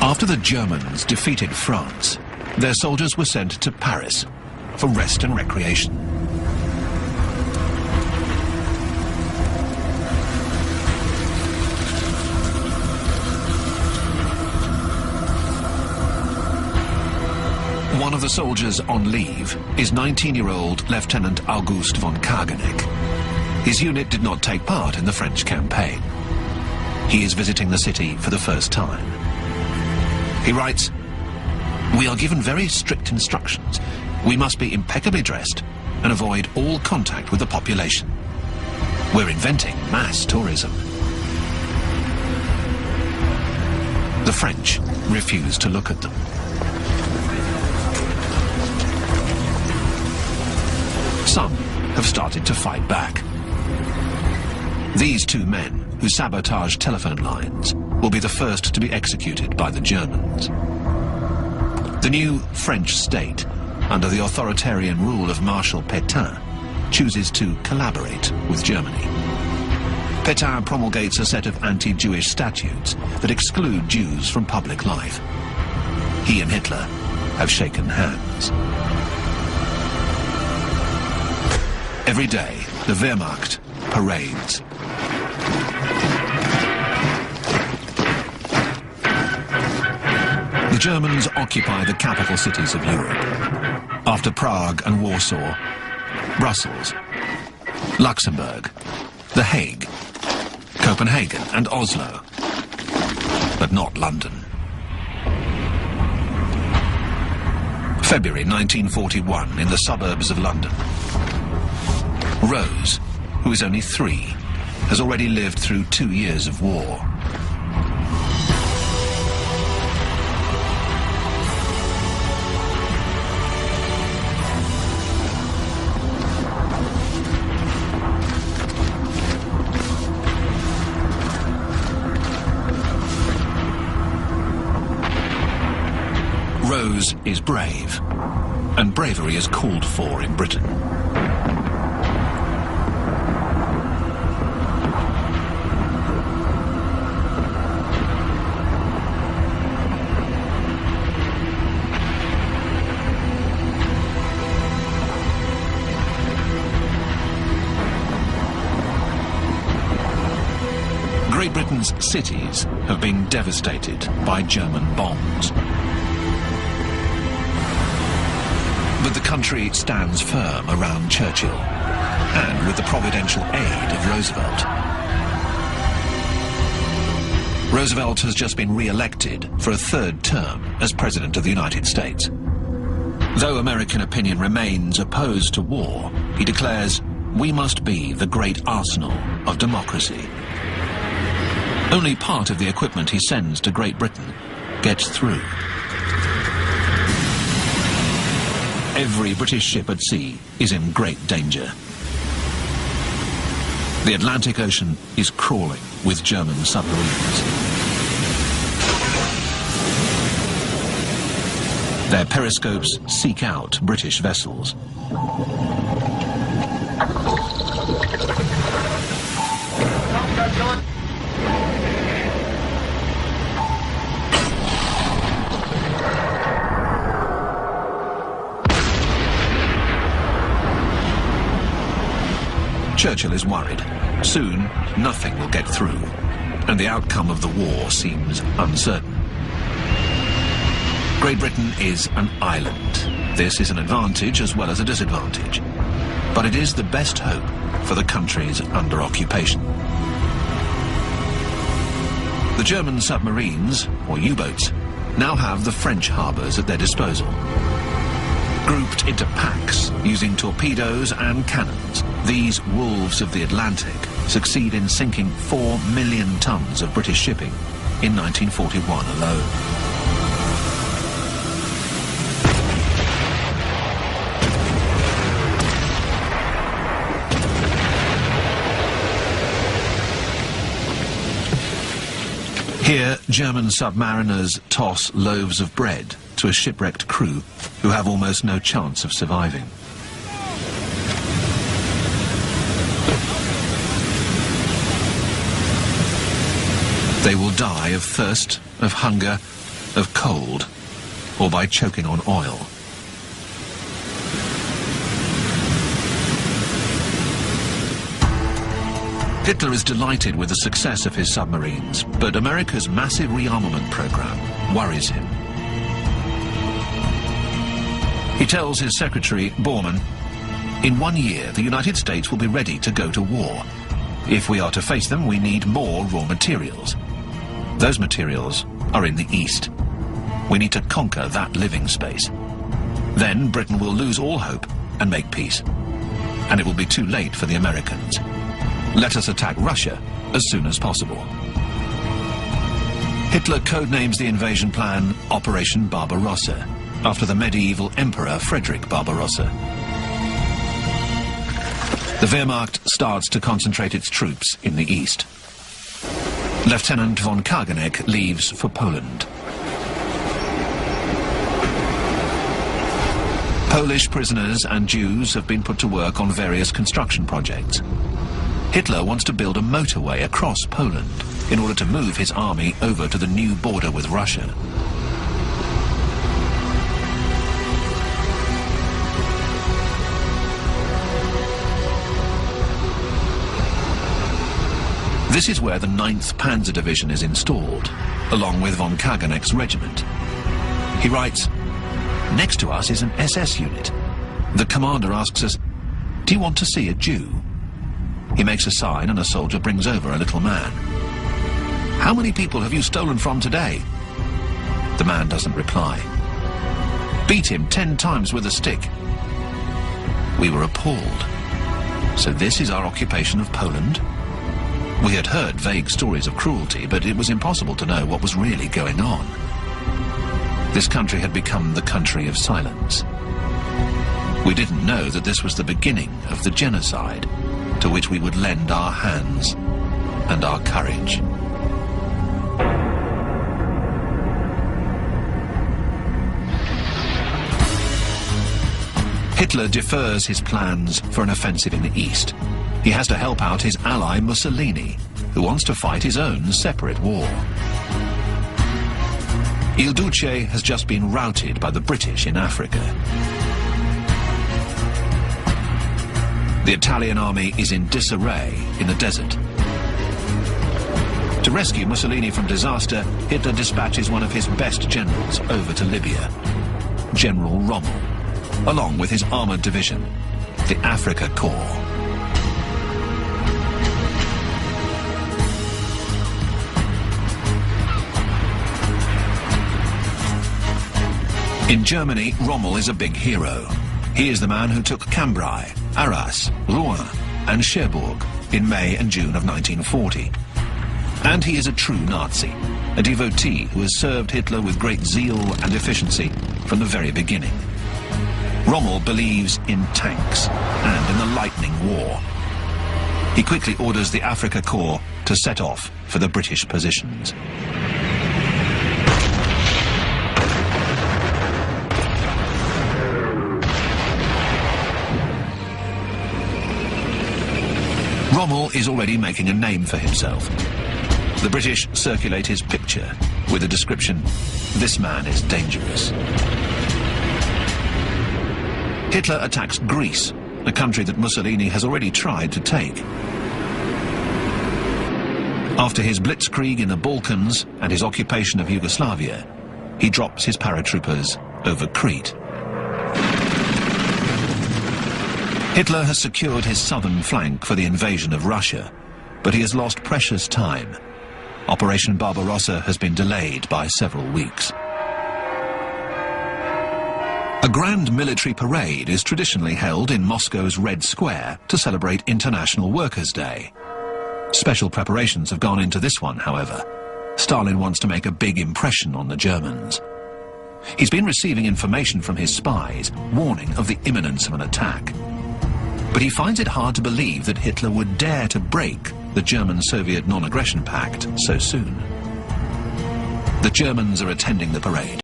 After the Germans defeated France, their soldiers were sent to Paris for rest and recreation. One of the soldiers on leave is 19-year-old Lieutenant Auguste von Kageneck. His unit did not take part in the French campaign. He is visiting the city for the first time. He writes, "We are given very strict instructions. We must be impeccably dressed and avoid all contact with the population. We're inventing mass tourism." The French refuse to look at them. Some have started to fight back. These two men, who sabotaged telephone lines, will be the first to be executed by the Germans. The new French state, under the authoritarian rule of Marshal Pétain, chooses to collaborate with Germany. Pétain promulgates a set of anti-Jewish statutes that exclude Jews from public life. He and Hitler have shaken hands. Every day, the Wehrmacht parades. The Germans occupy the capital cities of Europe. After Prague and Warsaw, Brussels, Luxembourg, The Hague, Copenhagen and Oslo, but not London. February 1941, in the suburbs of London. Rose, who is only 3, has already lived through 2 years of war. Rose is brave, and bravery is called for in Britain. Great Britain's cities have been devastated by German bombs. But the country stands firm around Churchill, and with the providential aid of Roosevelt. Roosevelt has just been re-elected for a 3rd term as President of the United States. Though American opinion remains opposed to war, he declares, "We must be the great arsenal of democracy." Only part of the equipment he sends to Great Britain gets through. Every British ship at sea is in great danger. The Atlantic Ocean is crawling with German submarines. Their periscopes seek out British vessels. Churchill is worried. Soon, nothing will get through, and the outcome of the war seems uncertain. Great Britain is an island. This is an advantage as well as a disadvantage. But it is the best hope for the countries under occupation. The German submarines, or U-boats, now have the French harbours at their disposal. Grouped into packs, using torpedoes and cannons, these wolves of the Atlantic succeed in sinking 4 million tons of British shipping in 1941 alone. Here, German submariners toss loaves of bread to a shipwrecked crew who have almost no chance of surviving. They will die of thirst, of hunger, of cold, or by choking on oil. Hitler is delighted with the success of his submarines, but America's massive rearmament program worries him. He tells his secretary, Bormann, "In 1 year, the United States will be ready to go to war. If we are to face them, we need more raw materials. Those materials are in the East. We need to conquer that living space. Then Britain will lose all hope and make peace. And it will be too late for the Americans. Let us attack Russia as soon as possible." Hitler codenames the invasion plan Operation Barbarossa, after the medieval emperor Frederick Barbarossa. The Wehrmacht starts to concentrate its troops in the east. Lieutenant von Kageneck leaves for Poland. Polish prisoners and Jews have been put to work on various construction projects. Hitler wants to build a motorway across Poland in order to move his army over to the new border with Russia. This is where the 9th Panzer Division is installed, along with von Kageneck's regiment. He writes, "Next to us is an SS unit. The commander asks us, 'Do you want to see a Jew?' He makes a sign and a soldier brings over a little man. 'How many people have you stolen from today?' The man doesn't reply. 'Beat him 10 times with a stick.' We were appalled. So this is our occupation of Poland? We had heard vague stories of cruelty, but it was impossible to know what was really going on. This country had become the country of silence. We didn't know that this was the beginning of the genocide to which we would lend our hands and our courage." Hitler defers his plans for an offensive in the east. He has to help out his ally Mussolini, who wants to fight his own separate war. Il Duce has just been routed by the British in Africa. The Italian army is in disarray in the desert. To rescue Mussolini from disaster, Hitler dispatches one of his best generals over to Libya, General Rommel, along with his armored division, the Afrika Korps. In Germany, Rommel is a big hero. He is the man who took Cambrai, Arras, Rouen and Cherbourg in May and June of 1940. And he is a true Nazi, a devotee who has served Hitler with great zeal and efficiency from the very beginning. Rommel believes in tanks and in the lightning war. He quickly orders the Afrika Korps to set off for the British positions. Rommel is already making a name for himself. The British circulate his picture with the description, "This man is dangerous." Hitler attacks Greece, a country that Mussolini has already tried to take. After his blitzkrieg in the Balkans and his occupation of Yugoslavia, he drops his paratroopers over Crete. Hitler has secured his southern flank for the invasion of Russia, but he has lost precious time. Operation Barbarossa has been delayed by several weeks. A grand military parade is traditionally held in Moscow's Red Square to celebrate International Workers' Day. Special preparations have gone into this one, however. Stalin wants to make a big impression on the Germans. He's been receiving information from his spies, warning of the imminence of an attack. But he finds it hard to believe that Hitler would dare to break the German-Soviet non-aggression pact so soon. The Germans are attending the parade.